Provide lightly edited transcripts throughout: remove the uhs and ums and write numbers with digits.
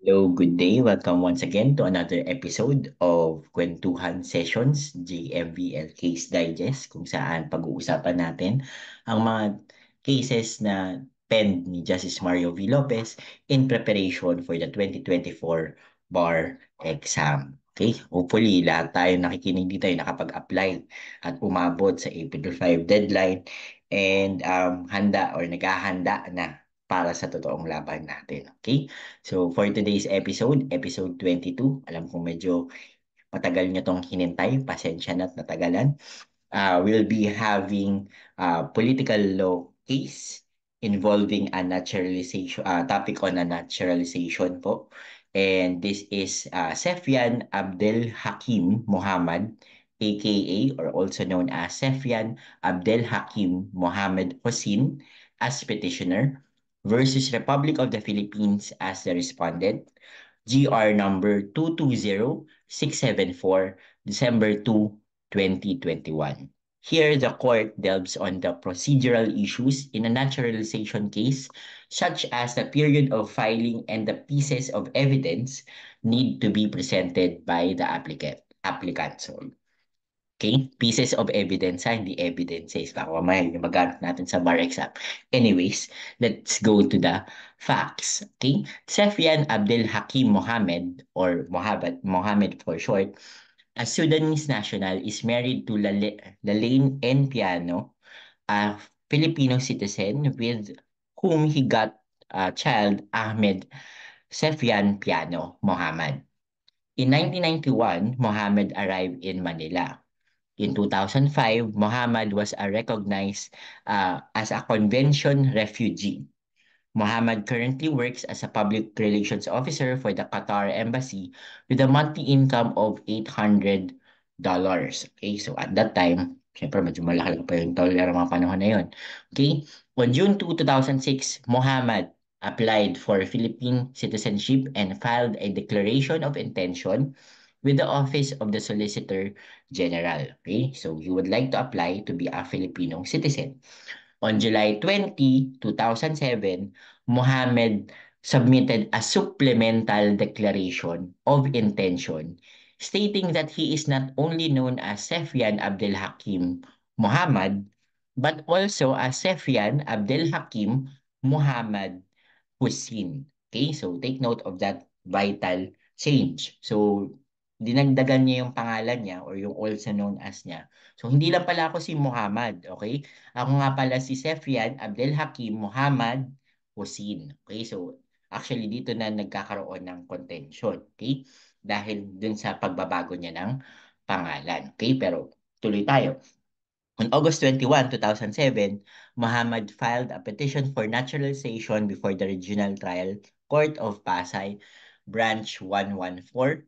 Hello, good day. Welcome once again to another episode of Kwentuhan Sessions, JMVL Case Digest, kung saan pag-uusapan natin ang mga cases na penned ni Justice Mario V. Lopez in preparation for the 2024 bar exam. Okay, hopefully lahat tayo nakikinig dito ay nakapag-apply at umabot sa April 5 deadline and handa or naghahanda na para sa totoong laban natin. Okay? So, for today's episode, episode 22, alam kong medyo matagal nyo tong hinintay, pasensya na't natagalan. We'll be having political law case involving a naturalization, topic on a naturalization po. And this is Sefyan Abdel Hakim Muhammad, aka or also known as Sefyan Abdel Hakim Mohammed Hossein as petitioner versus Republic of the Philippines as the respondent. GR number 220674, December 2, 2021. Here, the court delves on the procedural issues in a naturalization case, such as the period of filing and the pieces of evidence need to be presented by the applicant. So, okay, pieces of evidence, hindi evidences. Baka mamaya yung magamit natin sa bar exam. Anyways, let's go to the facts. Okay, Sefyan Abdel Hakim Mohammed, or Mohammed for short, a Sudanese national, is married to Lalaine N. Piano, a Filipino citizen with whom he got a child, Ahmed Sefyan Piano Mohammed. In 1991, Mohammed arrived in Manila. In 2005, Muhammad was recognized as a convention refugee. Muhammad currently works as a public relations officer for the Qatar Embassy with a monthly income of $800. Okay, so at that time, syempre medyo malaki pa yung dollar mga panahon na yun. Okay, on June 2, 2006, Muhammad applied for Philippine citizenship and filed a declaration of intention with the Office of the Solicitor General. Okay, so he would like to apply to be a Filipino citizen. On July 20, 2007, Mohammed submitted a supplemental declaration of intention stating that he is not only known as Sefyan Abdel Hakim Muhammad but also as Sefyan Abdel Hakim Muhammad Hussein. Okay, so take note of that vital change. So, dinagdagan niya yung pangalan niya or yung also known as niya. So, hindi lang pala ako si Muhammad, okay? Ako nga pala si Sefyan Abdel Hakim Muhammad Hussein. Okay, so actually dito na nagkakaroon ng contention, okay? Dahil dun sa pagbabago niya ng pangalan. Okay, pero tuloy tayo. On August 21, 2007, Muhammad filed a petition for naturalization before the Regional Trial Court of Pasay, Branch 114.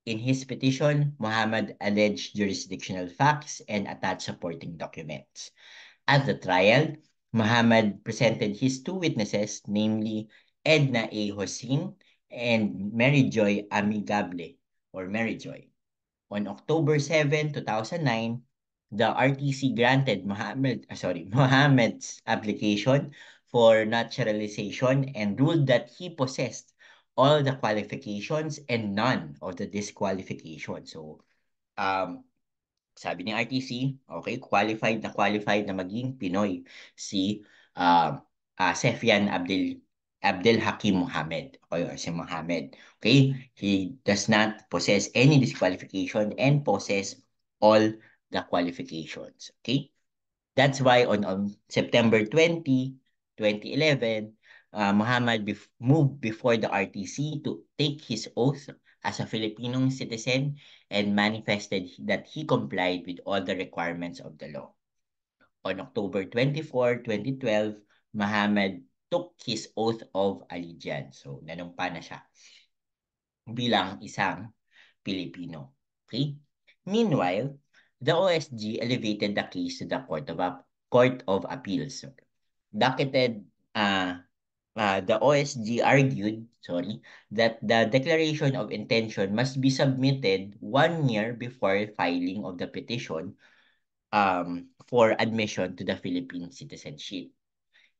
In his petition, Muhammad alleged jurisdictional facts and attached supporting documents. At the trial, Muhammad presented his two witnesses, namely Edna A. Hossein and Mary Joy Amigable, or Mary Joy. On October 7, 2009, the RTC granted Muhammad's application for naturalization and ruled that he possessed all the qualifications and none of the disqualifications. So, um, sabi ni RTC, okay, qualified na maging Pinoy si uh, Sefyan Abdel Hakim Mohammed, okay, or si Mohammed. Okay, he does not possess any disqualification and possess all the qualifications. Okay, that's why on September 20, 2011, Muhammad moved before the RTC to take his oath as a Filipino citizen and manifested that he complied with all the requirements of the law. On October 24, 2012, Muhammad took his oath of allegiance. So, nanumpa na siya bilang isang Pilipino. Okay? Meanwhile, the OSG elevated the case to the Court of Appeals. Docketed, the OSG argued, that the declaration of intention must be submitted 1 year before filing of the petition for admission to the Philippine citizenship.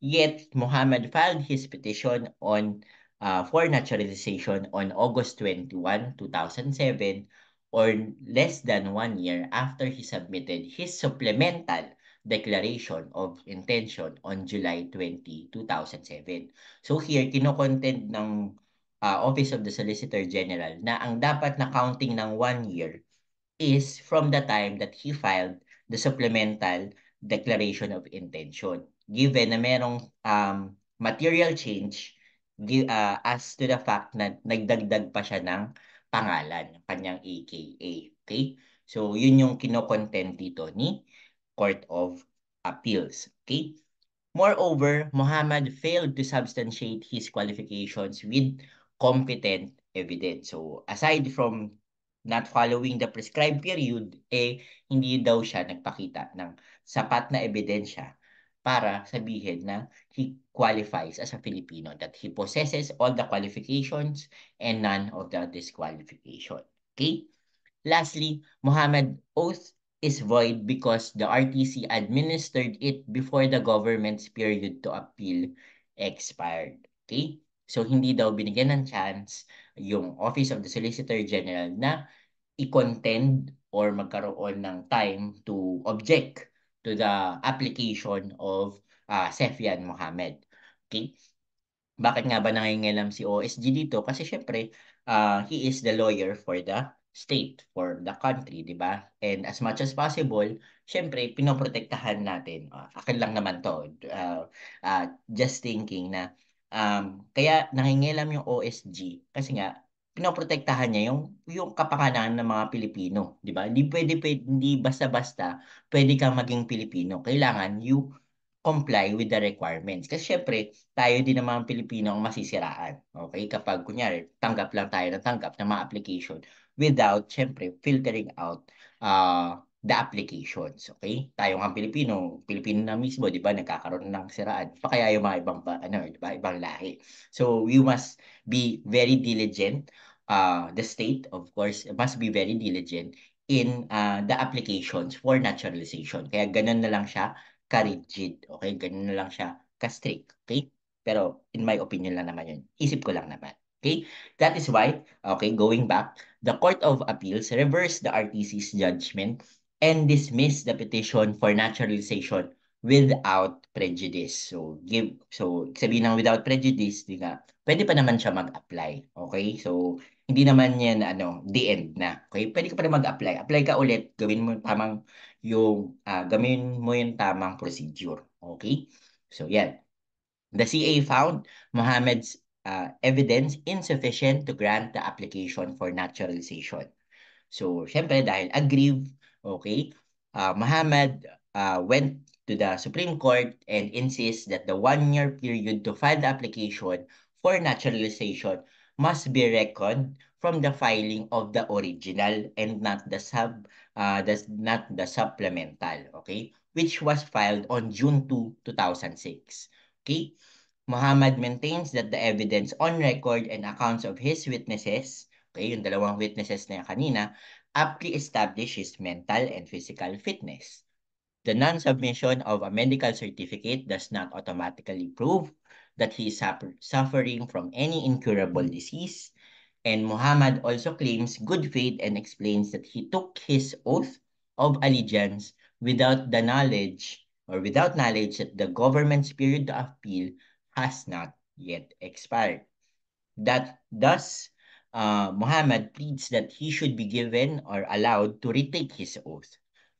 Yet, Muhammad filed his petition on for naturalization on August 21, 2007, or less than 1 year after he submitted his supplemental declaration of intention on July 20, 2007. So here, kinokontent ng Office of the Solicitor General na ang dapat na counting ng 1 year is from the time that he filed the supplemental declaration of intention. Given na merong material change as to the fact na nagdagdag pa siya ng pangalan, kanyang AKA. Okay? So, yun yung kinokontent dito ni Court of Appeals. Okay? Moreover, Muhammad failed to substantiate his qualifications with competent evidence. So, aside from not following the prescribed period, hindi daw siya nagpakita ng sapat na ebidensya para sabihin na he qualifies as a Filipino, that he possesses all the qualifications and none of the disqualification. Okay? Lastly, Muhammad oath is void because the RTC administered it before the government's period to appeal expired. Okay? So, hindi daw binigyan ng chance yung Office of the Solicitor General na i-contend or magkaroon ng time to object to the application of Sefian Mohammed. Okay? Bakit nga ba nangingialam si OSG dito? Kasi syempre, he is the lawyer for the state, for the country, di ba? And as much as possible, syempre, pinoprotektahan natin. Akin lang naman to. Just thinking na, kaya nangingialam yung OSG kasi nga, pinoprotektahan niya yung kapakanan ng mga Pilipino, di ba? Hindi hindi basta-basta pwede kang maging Pilipino. Kailangan you comply with the requirements. Kasi syempre, tayo din naman Pilipino ang masisiraan. Okay? Kapag kunyari, tanggap lang tayo ng tanggap ng mga application without, syempre, filtering out the applications. Okay? Tayo nga Pilipino, Pilipino na mismo, di ba, nagkakaroon ng siraan. Pa kaya yung mga ibang, di ba, ibang lahi. So, you must be very diligent. The state, of course, must be very diligent in the applications for naturalization. Kaya ganun na lang siya ka-rigid. Okay? Ganun na lang siya ka-strict. Okay? Pero in my opinion lang naman yun. Isip ko lang naman. Okay? That is why, okay, going back, the Court of Appeals reversed the RTC's judgment and dismissed the petition for naturalization without prejudice. So sabihin ng without prejudice, di nga, pwede pa naman siya mag-apply. Okay? So hindi naman yan the end na. Okay? Pwede ka pa na mag-apply. Apply ka ulit, gawin mo tamang gawin mo yung tamang procedure. Okay? So, yan. The CA found Mohammed's evidence insufficient to grant the application for naturalization. So, syempre, dahil aggrieved, okay, Muhammad went to the Supreme Court and insists that the 1 year period to file the application for naturalization must be reckoned from the filing of the original and not the supplemental, okay, which was filed on June 2, 2006. Okay? Muhammad maintains that the evidence on record and accounts of his witnesses, okay, yung dalawang witnesses na yan kanina, aptly establish his mental and physical fitness. The non-submission of a medical certificate does not automatically prove that he is suffering from any incurable disease. And Muhammad also claims good faith and explains that he took his oath of allegiance without knowledge that the government's period of appeal has not yet expired. That thus, Muhammad pleads that he should be given or allowed to retake his oath.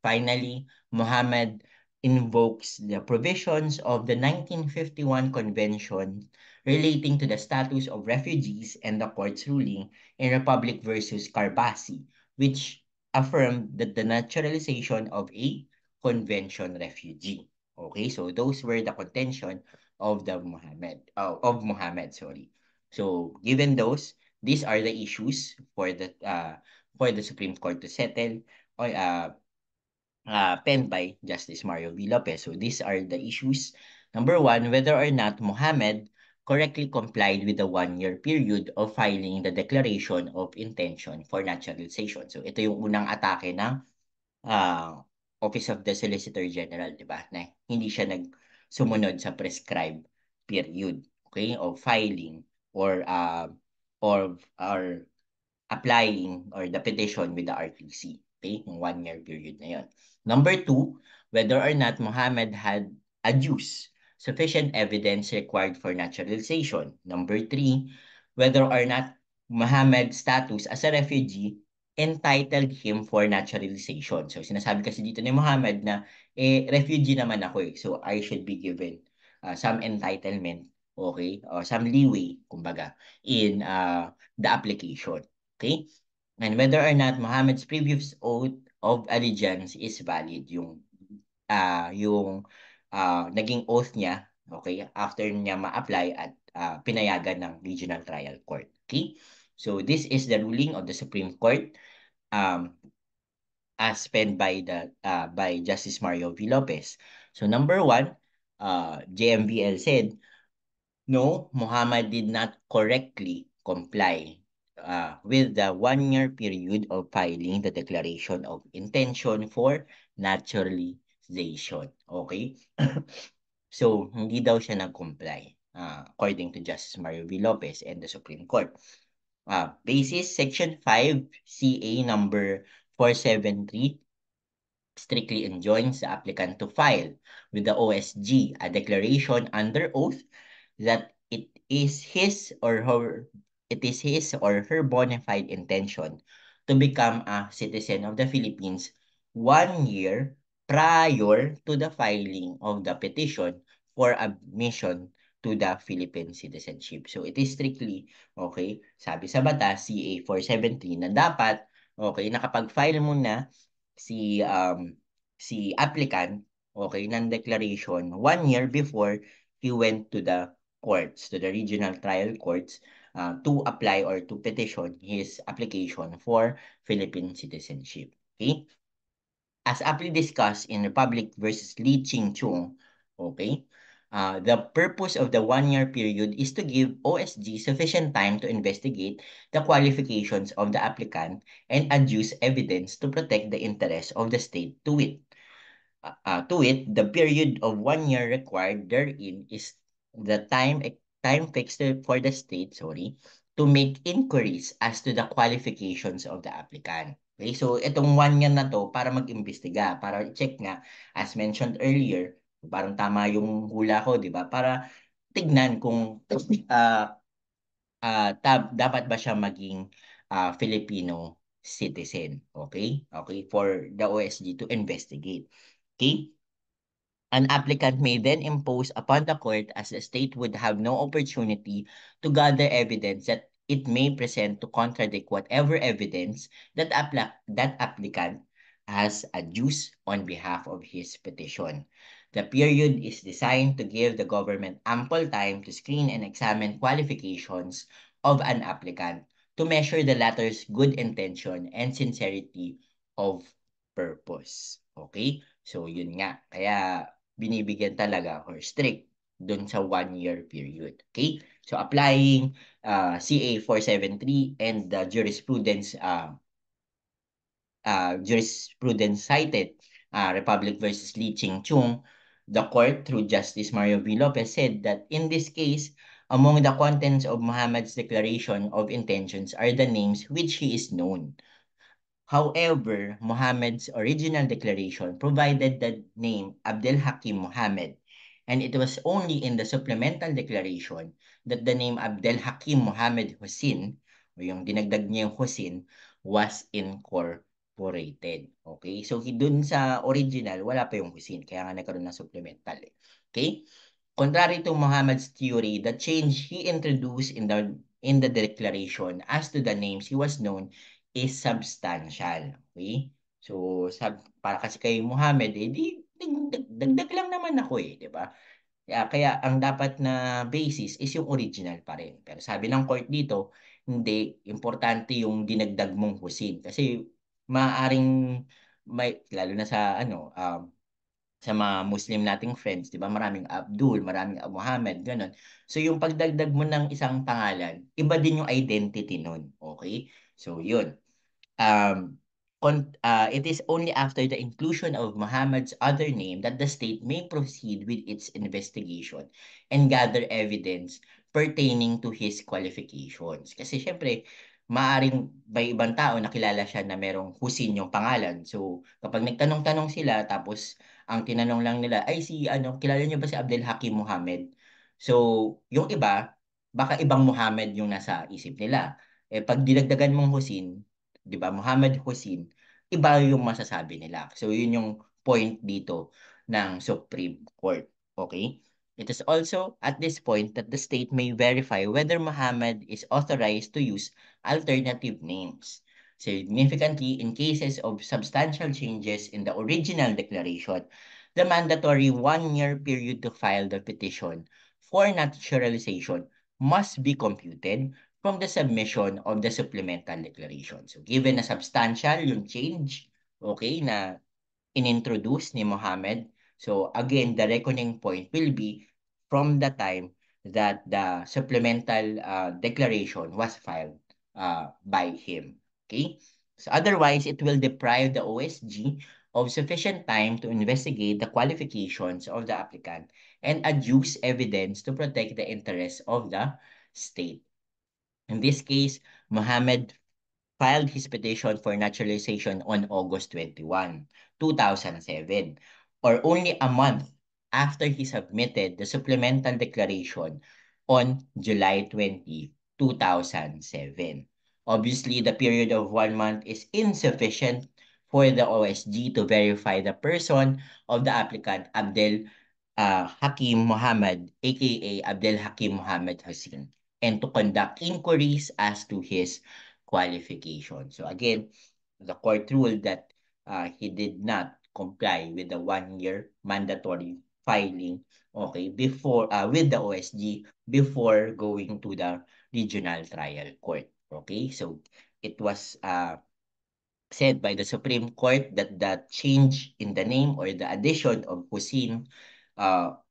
Finally, Muhammad invokes the provisions of the 1951 Convention relating to the status of refugees and the court's ruling in Republic versus Carbasi, which affirmed that the naturalization of a convention refugee. Okay, so those were the contention of Muhammad, sorry. So, given those, these are the issues for the Supreme Court to settle or penned by Justice Mario V. Lopez. So, these are the issues. Number one, whether or not Muhammad correctly complied with the 1 year period of filing the Declaration of Intention for Naturalization. So, ito yung unang atake ng Office of the Solicitor General, di ba? Na hindi siya sumunod sa prescribed period, okay, of filing or applying or the petition with the RTC. Okay, yung 1 year period na yun. Number two, whether or not Muhammad had adduced sufficient evidence required for naturalization. Number three, whether or not Muhammad's status as a refugee entitled him for naturalization. So sinasabi kasi dito ni Muhammad na refugee naman ako eh. So I should be given some entitlement, okay, or some leeway kumbaga in the application. Okay? And whether or not Muhammad's previous oath of allegiance is valid, yung naging oath niya, okay, after niya ma-apply at pinayagan ng Regional Trial Court. Okay? So this is the ruling of the Supreme Court um, as penned by Justice Mario V. Lopez. So number one, JMVL said, no, Muhammad did not correctly comply with the 1 year period of filing the declaration of intention for naturalization. Okay? So, hindi daw siya nag-comply according to Justice Mario V. Lopez and the Supreme Court. Basis Section 5 CA number 473 strictly enjoins the applicant to file with the OSG a declaration under oath that it is his or her bona fide intention to become a citizen of the Philippines 1 year prior to the filing of the petition for admission to the Philippine citizenship. So it is strictly, okay, sabi sa batas, CA 473, na dapat, okay, nakapag-file mo na si applicant, okay, ng declaration 1 year before he went to the courts, to the regional trial courts, to apply or to petition his application for Philippine citizenship. Okay? As aptly discussed in Republic versus Li Ching-chung, okay, the purpose of the 1 year period is to give OSG sufficient time to investigate the qualifications of the applicant and adduce evidence to protect the interests of the state to it, the period of 1 year required therein is the time fixed for the state, sorry, to make inquiries as to the qualifications of the applicant. Okay, so itong 1 year na to para mag-imbestiga, para check nga, as mentioned earlier, parang tama yung hula ko, di ba? Para tignan kung dapat ba siya maging Filipino citizen. Okay? Okay, for the OSG to investigate. Okay? An applicant may then impose upon the court as the state would have no opportunity to gather evidence that it may present to contradict whatever evidence that applicant has adduced on behalf of his petition. The period is designed to give the government ample time to screen and examine qualifications of an applicant to measure the latter's good intention and sincerity of purpose. Okay? So, yun nga. Kaya, binibigyan talaga or strict dun sa 1 year period. Okay? So, applying CA 473 and the jurisprudence cited, Republic versus Li Ching-chung, the court, through Justice Mario V. Lopez, said that in this case, among the contents of Muhammad's declaration of intentions are the names which he is known. However, Muhammad's original declaration provided the name Abdel Hakim Muhammad, and it was only in the supplemental declaration that the name Abdel Hakim Muhammad Hussein, o yung dinagdag niya yung Hussein, was incorporated. Okay? So, dun sa original, wala pa yung Hussein, kaya nga nagkaroon ng supplemental. Okay? Contrary to Muhammad's theory, the change he introduced in the declaration as to the names he was known is substantial. Okay? So, para kasi kay Muhammad, di, dagdag lang naman ako eh, di ba? Kaya ang dapat na basis is yung original pa rin. Pero sabi ng court dito, hindi, importante yung dinagdag mong Hussein. Kasi maaring lalo na sa sa mga Muslim nating friends, 'di ba? Maraming Abdul, maraming Muhammad, ganun. So yung pagdagdag mo ng isang pangalan, iba din yung identity nun. Okay? So yun. Um, it is only after the inclusion of Muhammad's other name that the state may proceed with its investigation and gather evidence pertaining to his qualifications. Kasi syempre, maaring may ibang tao nakilala siya na merong Husin yung pangalan. So, kapag nagtanong-tanong sila, tapos ang tinanong lang nila, ay si ano, kilala niyo ba si Abdel Hakim Mohamed? So, yung iba, baka ibang Mohamed yung nasa isip nila. Eh, pag dinagdagan mong Husin, di ba, Mohamed Husin, iba yung masasabi nila. So, yun yung point dito ng Supreme Court. Okay? It is also at this point that the state may verify whether Muhammad is authorized to use alternative names. Significantly, in cases of substantial changes in the original declaration, the mandatory 1-year period to file the petition for naturalization must be computed from the submission of the supplemental declaration. So, given na substantial yung change, okay, na inintroduce ni Mohammed. So again, the reckoning point will be from the time that the supplemental declaration was filed by him. Okay? So otherwise, it will deprive the OSG of sufficient time to investigate the qualifications of the applicant and adduce evidence to protect the interests of the state. In this case, Mohammed filed his petition for naturalization on August 21, 2007, or only a month after he submitted the supplemental declaration on July 20, 2007. Obviously, the period of 1 month is insufficient for the OSG to verify the person of the applicant Abdel Hakim Muhammad, aka Abdel Hakim Muhammad Hussein, and to conduct inquiries as to his qualification. So again, the court ruled that he did not comply with the 1-year mandatory filing, okay, before with the OSG before going to the regional trial court. Okay, so it was said by the Supreme Court that the change in the name or the addition of Hussein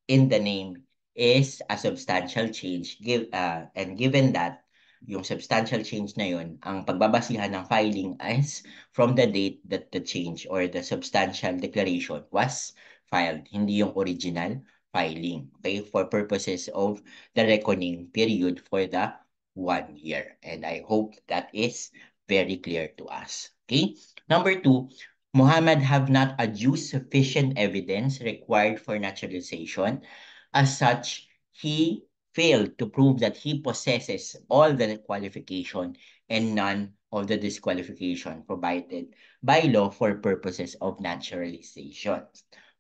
in the name is a substantial change and given that yung substantial change na yun, ang pagbabasihan ng filing is from the date that the change or the substantial declaration was filed, hindi yung original filing, okay, for purposes of the reckoning period for the 1 year. And I hope that is very clear to us. Okay. Number two, Muhammad have not adduced sufficient evidence required for naturalization. As such, he failed to prove that he possesses all the qualification and none of the disqualification provided by law for purposes of naturalization.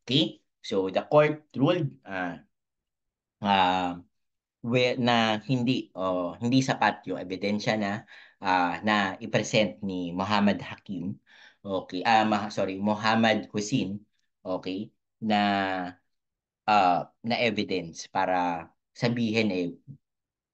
Okay? So the court ruled uh, na hindi sapat yung ebidensya na i-present ni Muhammad Hakim, okay, sorry, Muhammad Hussein, okay, na evidence para sabihin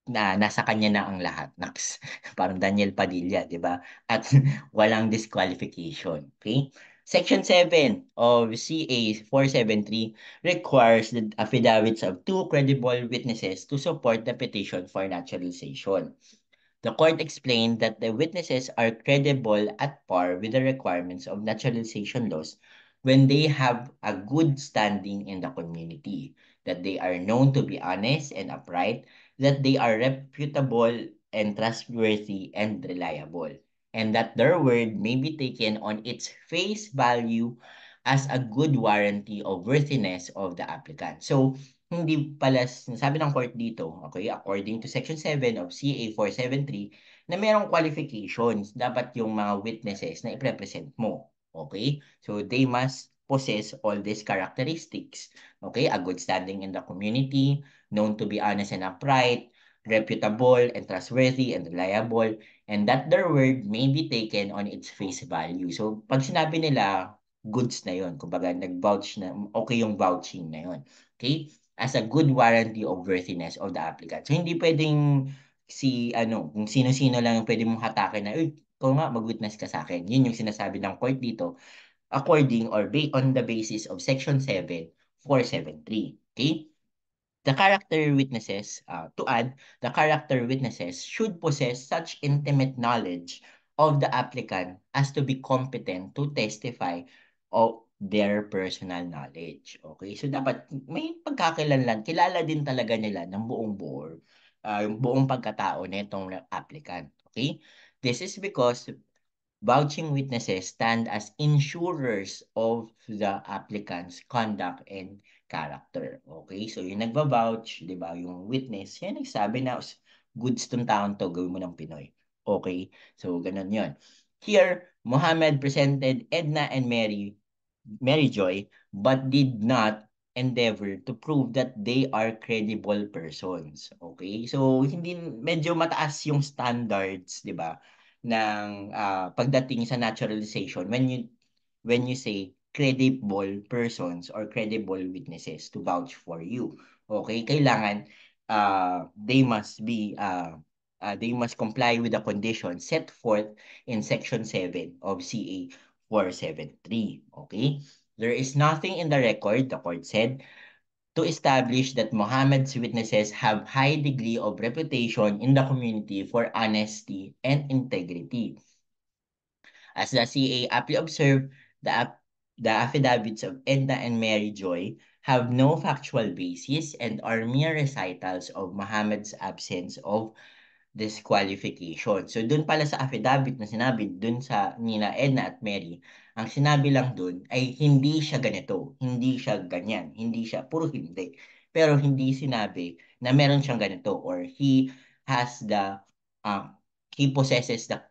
na nasa kanya na ang lahat. Naks, parang Daniel Padilla, 'di ba? At walang disqualification. Okay? Section 7 of CA 473 requires the affidavits of two credible witnesses to support the petition for naturalization. The court explained that the witnesses are credible at par with the requirements of naturalization laws when they have a good standing in the community, that they are known to be honest and upright, that they are reputable and trustworthy and reliable, and that their word may be taken on its face value as a good warranty of worthiness of the applicant. So, hindi pala, sabi ng court dito, okay, according to Section 7 of CA 473, na merong qualifications, dapat yung mga witnesses na i-represent mo. Okay? So, they must possess all these characteristics. Okay? A good standing in the community, known to be honest and upright, reputable and trustworthy and reliable, and that their word may be taken on its face value. So, pag sinabi nila, goods na yon, kumbaga, nag-vouch na, okay yung vouching na yon. Okay? As a good warranty of worthiness of the applicant. So, hindi pwedeng kung sino-sino lang yung pwede mong hatakin na, uy, ikaw nga, mag-witness ka sa akin. Yun yung sinasabi ng court dito, according or on the basis of Section 7, 473. Okay? The character witnesses, to add, the character witnesses should possess such intimate knowledge of the applicant as to be competent to testify of their personal knowledge. Okay? So, dapat may pagkakakilanlan. Kilala din talaga nila ng buong buo yung buong pagkatao nitong applicant. Okay? This is because vouching witnesses stand as insurers of the applicant's conduct and character. Okay? So, yung nagva-vouch, di ba, yung witness, yan nagsabi na goods tong taon to, gawin mo ng Pinoy. Okay? So, ganun yon. Here, Muhammad presented Edna and Mary Joy, but did not endeavor to prove that they are credible persons. Okay? So, hindi medyo mataas yung standards, 'di ba, ng pagdating sa naturalization when you say credible persons or credible witnesses to vouch for you. Okay? Kailangan they must comply with the conditions set forth in Section 7 of CA 473. Okay? There is nothing in the record, the court said, to establish that Muhammad's witnesses have high degree of reputation in the community for honesty and integrity. As the CA aptly observed, the affidavits of Edna and Mary Joy have no factual basis and are mere recitals of Muhammad's absence of disqualification. So, dun pala sa affidavit na sinabi dun sa nina Edna at Mary, ang sinabi lang dun ay hindi siya ganito, hindi siya ganyan, hindi siya, puro hindi. Pero hindi sinabi na meron siyang ganito or has um, he possesses the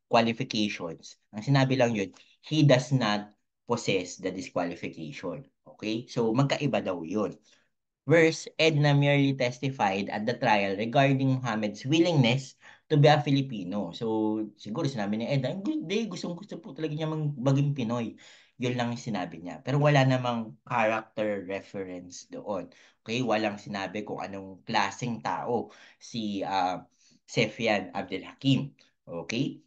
qualifications. Ang sinabi lang yun, he does not possess the disqualification. Okay? So, magkaiba daw yun. Whereas Edna merely testified at the trial regarding Mohammed's willingness to be a Filipino. So, siguro sinabi ni Edna, hindi, gustong-gusto po talaga niya maging Pinoy. Yun lang yung sinabi niya. Pero wala namang character reference doon. Okay? Walang sinabi kung anong klaseng tao si Sefian Abdel Hakim. Okay?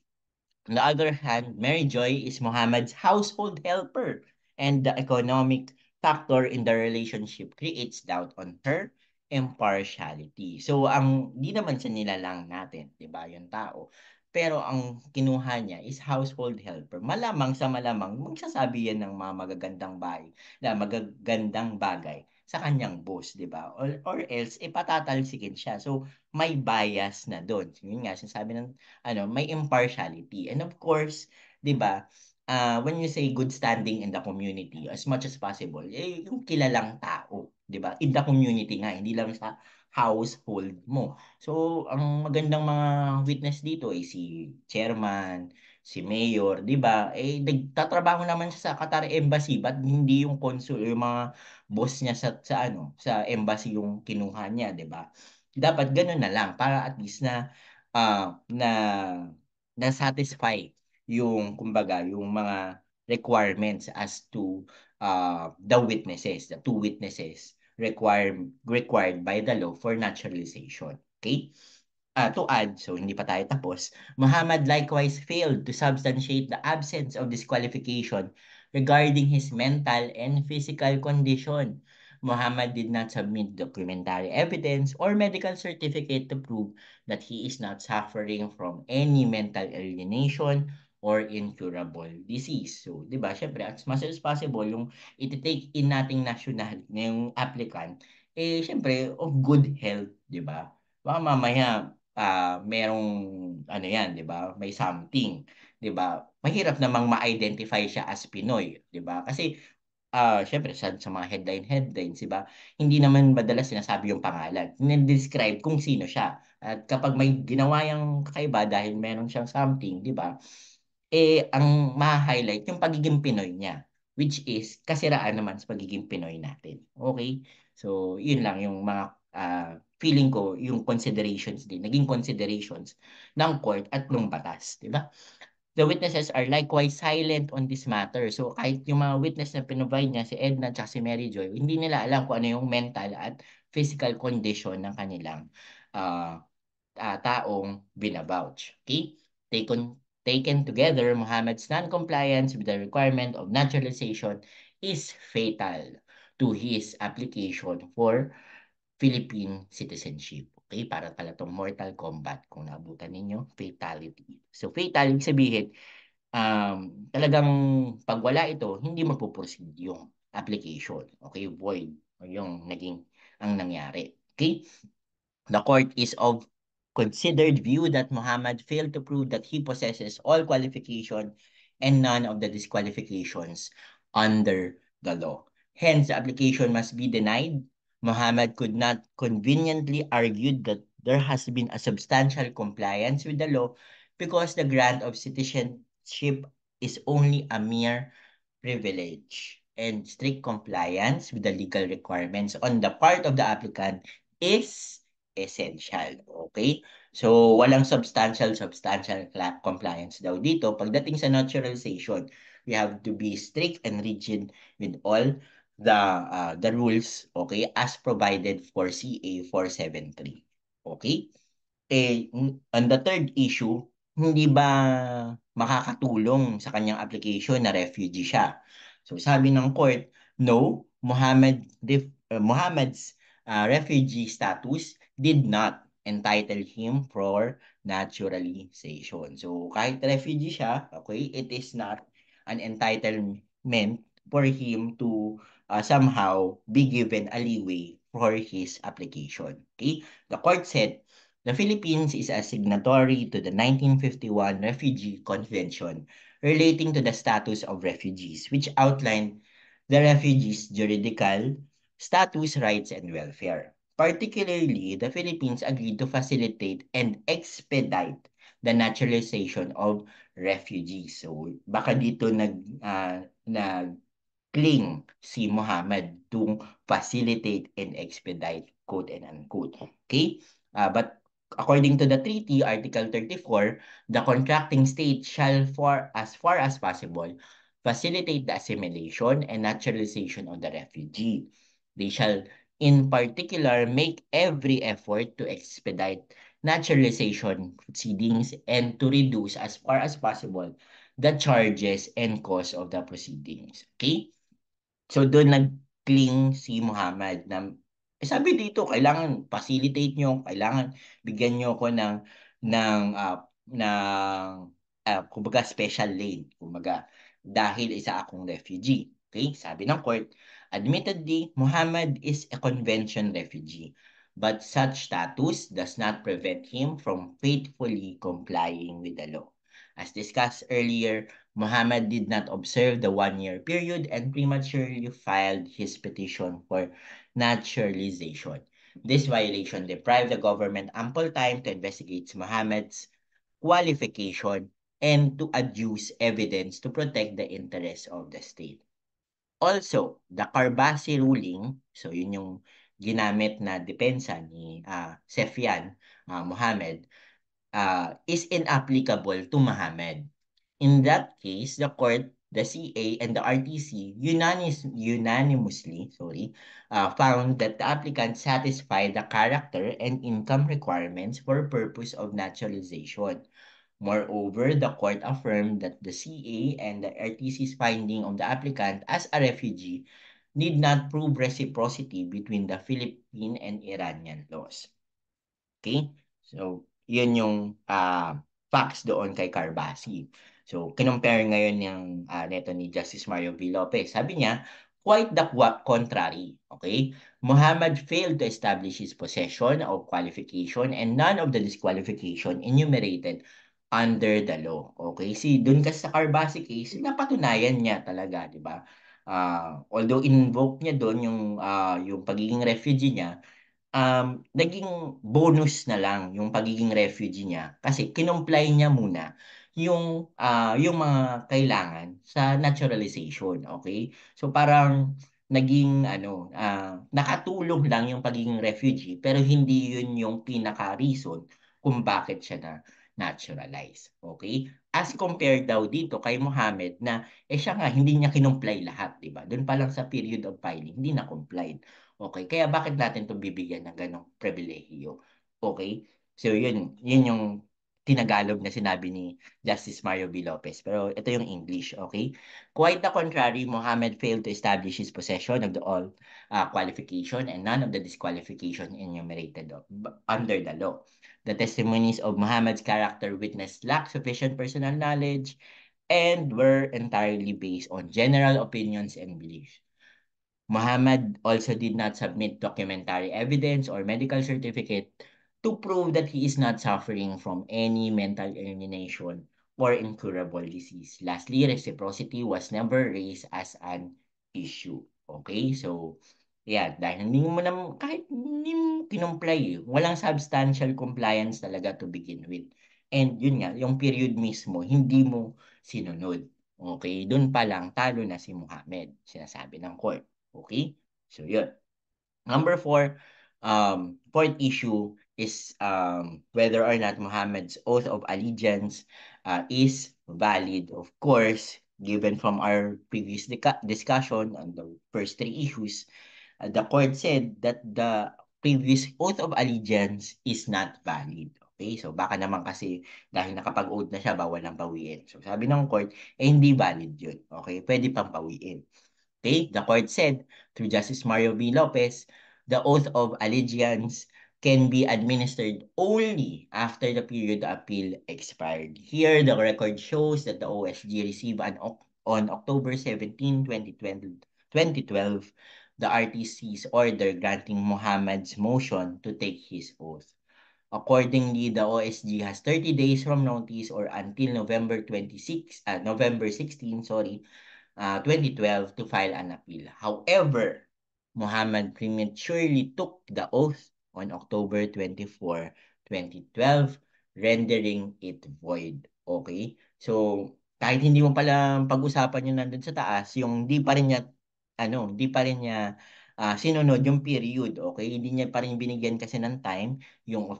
On the other hand, Mary Joy is Muhammad's household helper, and the economic factor in the relationship creates doubt on her impartiality. So, di naman sa nilalang natin, di ba, yung tao. Pero ang kinuha niya is household helper. Malamang sa malamang, magsasabi yan ng mga magagandang bagay sa kanyang boss, di ba? Or else, ipatatalsikin siya. So, may bias na doon. Yun nga, sinasabi ng may impartiality. And of course, 'di ba? When you say good standing in the community, as much as possible, yung kilalang tao, 'di ba? In the community nga, hindi lang sa household mo. So, ang magandang mga witness dito ay si chairman, si mayor, 'di ba? Nagtatrabaho naman siya sa Qatar Embassy, but hindi yung consul, yung mga boss niya sa embassy yung kinuha niya, 'di ba? Dapat gano'n na lang para at least na na-satisfy yung kumbaga yung mga requirements as to the two witnesses required by the law for naturalization. Okay? To add, so hindi pa tayo tapos, Muhammad likewise failed to substantiate the absence of disqualification regarding his mental and physical condition. Muhammad did not submit documentary evidence or medical certificate to prove that he is not suffering from any mental alienation or incurable disease. So, di ba, syempre, as much as possible, yung iti-take in nating national, yung applicant, syempre, of good health, di ba? Baka mamaya, merong, ano yan, di ba, may something, di ba? Mahirap namang ma-identify siya as Pinoy, di ba? Kasi syempre sa mga headlines, 'di ba? Hindi naman madalas sinasabi yung pangalan. Describe kung sino siya. At kapag may ginawa yung kakaiba dahil meron siyang something, 'di ba? Ang ma-highlight yung pagiging Pinoy niya, which is kasiraan naman sa pagiging Pinoy natin. Okay? So, yun lang yung mga feeling ko, yung naging considerations ng court at ng batas, 'di ba? The witnesses are likewise silent on this matter. So kahit yung mga witness na pinrovide niya, si Edna at si Mary Joy, hindi nila alam kung ano yung mental at physical condition ng kanilang uh, taong binabouch. Okay? Taken together, Muhammad's non-compliance with the requirement of naturalization is fatal to his application for Philippine citizenship. Okay? Para pala itong Mortal Kombat kung naabutan ninyo, fatality. So fatal, ibig sabihin, talagang pag wala ito, hindi magpo-proceed yung application. Okay, void o yung ang nangyari. Okay? The court is of considered view that Muhammad failed to prove that he possesses all qualification and none of the disqualifications under the law. Hence, the application must be denied. Muhammad could not conveniently argue that there has been a substantial compliance with the law because the grant of citizenship is only a mere privilege, and strict compliance with the legal requirements on the part of the applicant is essential. Okay? So, walang substantial compliance daw dito. Pagdating sa naturalization, we have to be strict and rigid with all the rules, okay, as provided for CA 473. Okay? On the third issue, hindi ba makakatulong sa kanyang application na refugee siya? So sabi ng court, no, Muhammad's refugee status did not entitle him for naturalization. So kahit refugee siya, okay, it is not an entitlement for him to somehow be given a leeway for his application. Okay? The court said the Philippines is a signatory to the 1951 Refugee Convention relating to the status of refugees, which outlined the refugees' juridical status, rights, and welfare. Particularly, the Philippines agreed to facilitate and expedite the naturalization of refugees. So, baka dito nag-cling si Muhammad to facilitate and expedite, quote and unquote. Okay? But according to the treaty, Article 34, the contracting state shall, for as far as possible, facilitate the assimilation and naturalization of the refugee. They shall, in particular, make every effort to expedite naturalization proceedings and to reduce, as far as possible, the charges and cost of the proceedings. Okay? So doon nag-cling si Muhammad na sabi dito kailangan facilitate nyo, kailangan bigyan nyo ako ng kumbaga special lane, kumbaga dahil isa akong refugee. Okay? Sabi ng court, admittedly, Muhammad is a convention refugee, but such status does not prevent him from faithfully complying with the law. As discussed earlier, Muhammad did not observe the one-year period and prematurely filed his petition for naturalization. This violation deprived the government ample time to investigate Muhammad's qualification and to adduce evidence to protect the interests of the state. Also, the Carbasi ruling, so yun yung ginamit na depensa ni Sefian Mohammed, is inapplicable to Muhammad. In that case, the court, the CA, and the RTC unanimously found that the applicant satisfied the character and income requirements for purpose of naturalization. Moreover, the court affirmed that the CA and the RTC's finding of the applicant as a refugee need not prove reciprocity between the Philippine and Iranian laws. Okay? So, yun yung facts doon kay Carbasi. So, kinumpare ngayon yung neto ni Justice Mario V. Lopez. Sabi niya, quite the contrary. Okay? Muhammad failed to establish his possession of qualification and none of the disqualification enumerated under the law. Okay? Si doon kasi sa Carbasi case, napatunayan niya talaga, di ba? Although invoke niya doon yung pagiging refugee niya, naging bonus na lang yung pagiging refugee niya kasi kinumply niya muna yung mga kailangan sa naturalization, okay? So parang naging nakatulong lang yung pagiging refugee pero hindi yun yung pinaka-reason kung bakit siya na naturalize, okay? As compared daw dito kay Mohammed na siya nga hindi niya kinumply lahat, 'di ba? Doon pa lang sa period of filing, hindi na complied. Okay, kaya bakit natin 'to bibigyan ng ganong pribilehiyo? Okay? So yun yung tinagalog na sinabi ni Justice Mario V. Lopez. Pero ito yung English, okay? Quite the contrary, Mohammed failed to establish his possession of the all qualification and none of the disqualification enumerated under the law. The testimonies of Muhammad's character witness lack sufficient personal knowledge and were entirely based on general opinions and beliefs. Muhammad also did not submit documentary evidence or medical certificate to prove that he is not suffering from any mental alienation or incurable disease. Lastly, reciprocity was never raised as an issue. Okay? So, yeah, dahil hindi mo naman, kahit hindi mo kinumply, walang substantial compliance talaga to begin with. And yun nga, yung period mismo, hindi mo sinunod. Okay? Doon pa lang, talo na si Muhammad, sinasabi ng court. Okay? So, yun. Number four, fourth issue is whether or not Muhammad's oath of allegiance is valid. Of course, given from our previous discussion on the first three issues, the court said that the previous oath of allegiance is not valid. Okay, so baka naman kasi dahil nakapag-oath na siya, bawal nang bawiin. So sabi ng court, hindi valid yun. Okay, pwede pang bawiin. Okay, the court said through Justice Mario V. Lopez, the oath of allegiance can be administered only after the period of appeal expired. Here, the record shows that the OSG received on October 17, 2012, the RTC's order granting Mohammed's motion to take his oath. Accordingly, the OSG has 30 days from notice or until November 16, sorry, 2012 to file an appeal. However, Muhammad prematurely took the oath on October 24, 2012, rendering it void. Okay? So, kahit hindi mo pala pag-usapan yung nandun sa taas, yung di pa rin niya, di pa rin niya sinunod yung period. Okay? Hindi niya pa rin binigyan kasi ng time yung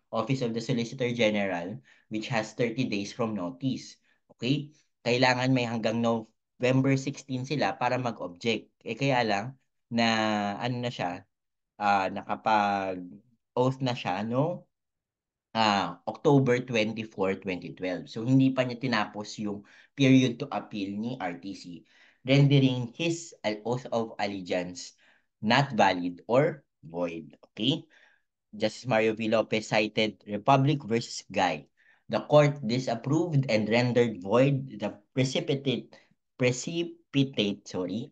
Office of the Solicitor General, which has 30 days from notice. Okay? Kailangan may hanggang November 16 sila para mag-object. Kaya lang na na siya, nakapag-oath na siya no October 24, 2012. So hindi pa niya tinapos yung period to appeal ni RTC, rendering his oath of allegiance not valid or void. Okay? Justice Mario V. Lopez cited Republic versus Guy. The court disapproved and rendered void the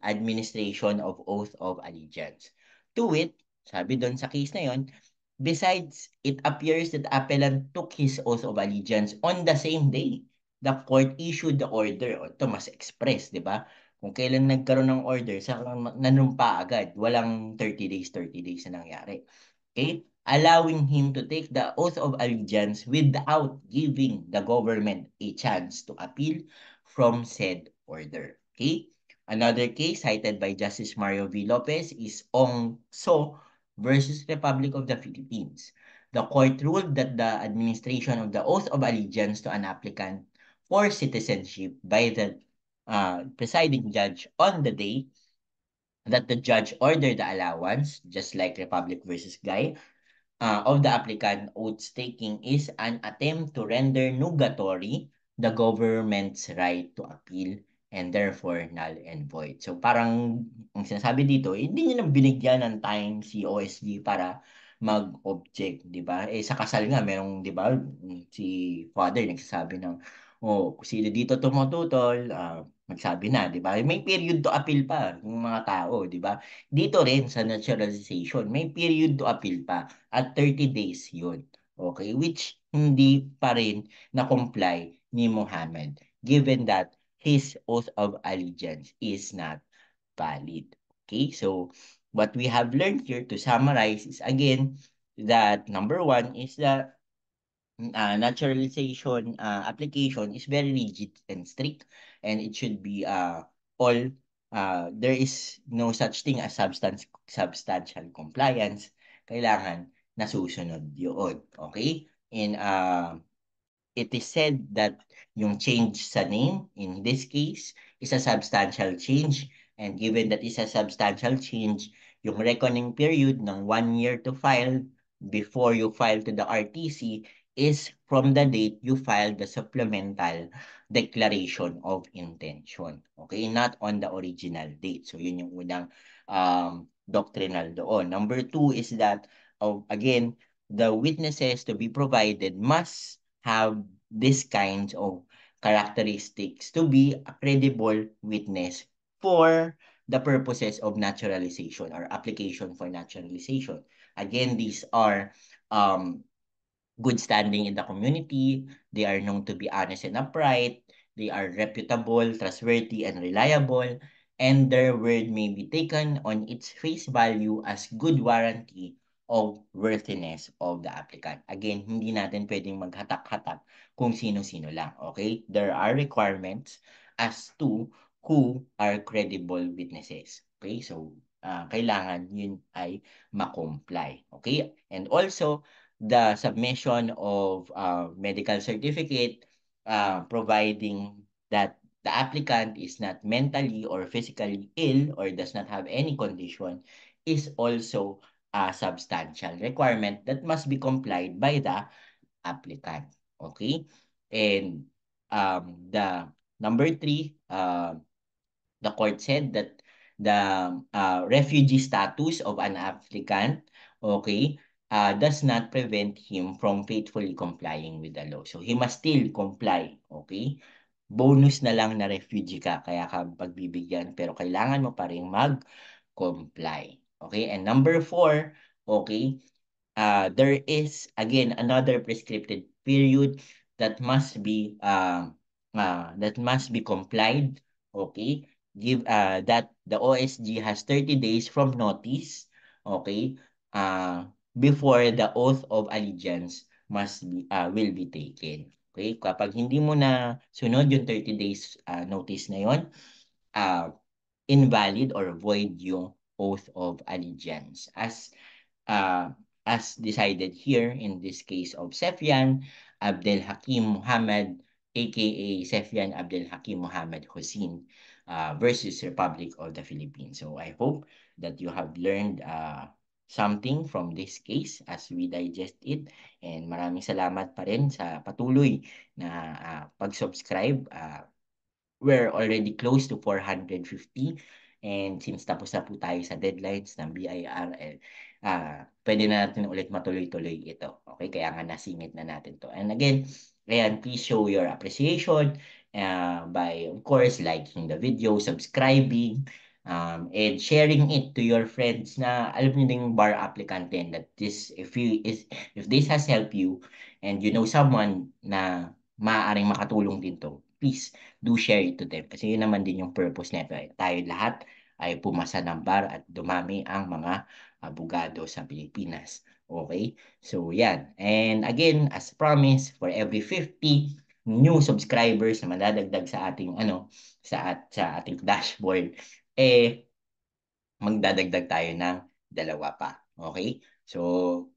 administration of oath of allegiance. To it, sabi doon sa case na yon, besides, it appears that appellant took his oath of allegiance on the same day. The court issued the order. O, ito mas express, di ba? Kung kailan nagkaroon ng order, sa nanumpa agad. Walang 30 days na nangyari. Okay? Allowing him to take the oath of allegiance without giving the government a chance to appeal from said order. Okay? Another case cited by Justice Mario V. Lopez is Ong So versus Republic of the Philippines. The court ruled that the administration of the oath of allegiance to an applicant for citizenship by the presiding judge on the day that the judge ordered the allowance, just like Republic versus Guy, of the applicant oath taking is an attempt to render nugatory the government's right to appeal and therefore null and void. So parang ang sinasabi dito, hindi niya na binigyan ng time si OSG para mag-object, di ba? Eh sa kasal nga, merong, di ba, si father nagsasabi ng, oh, sino dito tumututol, magsabi na, di ba? May period to appeal pa yung mga tao, di ba? Dito rin sa naturalization, may period to appeal pa at 30 days yun. Okay? Which hindi pa rin na-comply ni Muhammad given that his oath of allegiance is not valid. Okay? So, what we have learned here to summarize is again that number one is that naturalization application is very rigid and strict and it should be all there is no such thing as substantial compliance. Kailangan nasusunod yun. Okay? And it is said that yung change sa name, in this case, is a substantial change. And given that is a substantial change, yung reckoning period ng 1 year to file before you file to the RTC is from the date you filed the supplemental declaration of intention. Okay? Not on the original date. So, yun yung unang doctrinal doon. Number two is that, again, the witnesses to be provided must have these kinds of characteristics to be a credible witness for the purposes of naturalization or application for naturalization. Again, these are um, good standing in the community. They are known to be honest and upright. They are reputable, trustworthy, and reliable. And their word may be taken on its face value as good warranty of worthiness of the applicant. Again, hindi natin pwedeng maghatak-hatak kung sino-sino lang. Okay? There are requirements as to who are credible witnesses. Okay? So, kailangan yun ay ma-comply. Okay? And also, the submission of medical certificate providing that the applicant is not mentally or physically ill or does not have any condition is also a substantial requirement that must be complied by the applicant. Okay? And the number three, the court said that the refugee status of an applicant, okay, does not prevent him from faithfully complying with the law. So he must still comply, okay? Bonus na lang na refugee ka, kaya ka pagbibigyan, pero kailangan mo pa rin mag-comply. Okay, and number four, okay, there is again another prescripted period that must be complied. Okay, give that the OSG has 30 days from notice. Okay, before the oath of allegiance must be will be taken. Okay, kapag hindi mo na sunod yung 30 days notice na yon, uh, invalid or void yung oath of allegiance uh, as decided here in this case of Sefyan Abdel Hakim Muhammad, aka Sefyan Abdel Hakim Muhammad Hussein versus Republic of the Philippines. So I hope that you have learned something from this case as we digest it. And maraming salamat pa rin sa patuloy na pag-subscribe. We're already close to 450 and since tapos na po tayo sa deadlines ng BIRL, pwede na natin ulit matuloy-tuloy ito. Okay, kaya nga nasingit na natin to. And again, ayan, please show your appreciation by, of course, liking the video, subscribing, and sharing it to your friends na alam niyo yung bar applicant din that this, if this has helped you and you know someone na maaaring makatulong din to, please do share it to them. Kasi yun naman din yung purpose nito. Eh. Tayo lahat ay pumasa ng bar at dumami ang mga abogado sa Pilipinas. Okay? So, yan. And again, as promised, for every 50 new subscribers na madadagdag sa ating sa ating dashboard, magdadagdag tayo ng dalawa pa. Okay? So,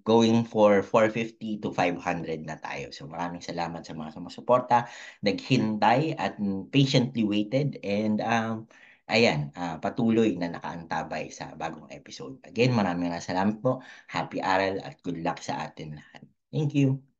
going for 450 to 500 na tayo. So maraming salamat sa mga sumusuporta, naghintay at patiently waited and ayan, patuloy na nakaantabay sa bagong episode. Again, maraming salamat po. Happy aral at good luck sa atin lahat. Thank you.